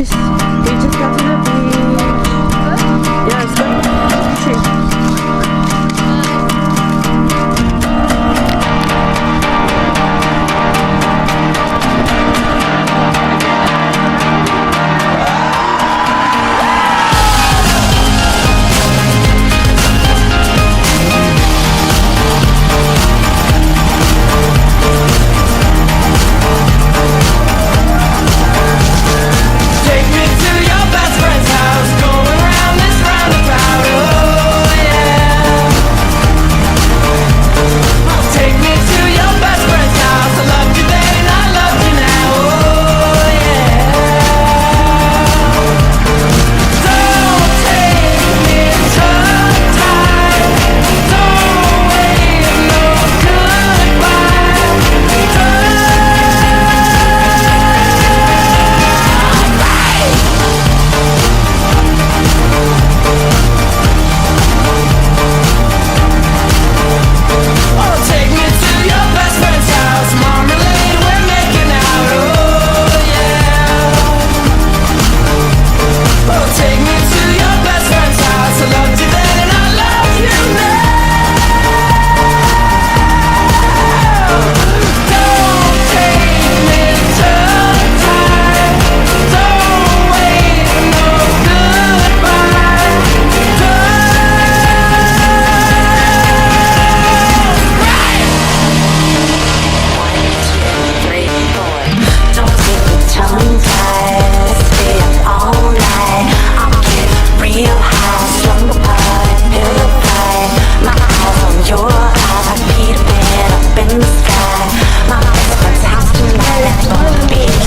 guys, we just got to the beach. Yeah, it's good. Take me to your best friend's house, go around this roundabout, oh yeah. Take me to your best friend's house, I loved you then, I love you now, oh yeah. Don't take me too tight, don't wait no goodbye. Oh, take me to your best friend's house, Marmalade, we're making out, oh yeah. Oh, take me to your best friend's house, I loved you then and I love you now. Don't take me too tight, don't wait no goodbye. Don't keep me tongue-tied, stay up all night. I'll get real high, slumber party, pillow fight. My eyes on your eyes, like Peter Pan up in the sky. My best friend's house tonight, let's go to the beach.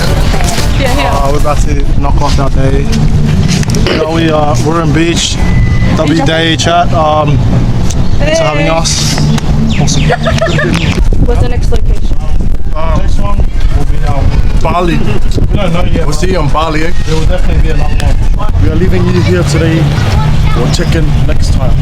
We're about to knock off that day. We're in beach. WDA chat. Thanks for having us. Awesome. What's the next location? Next one will be Bali. We don't know yet. We'll see you on Bali, eh? There will definitely be another one. We are leaving you here today. We'll check in next time.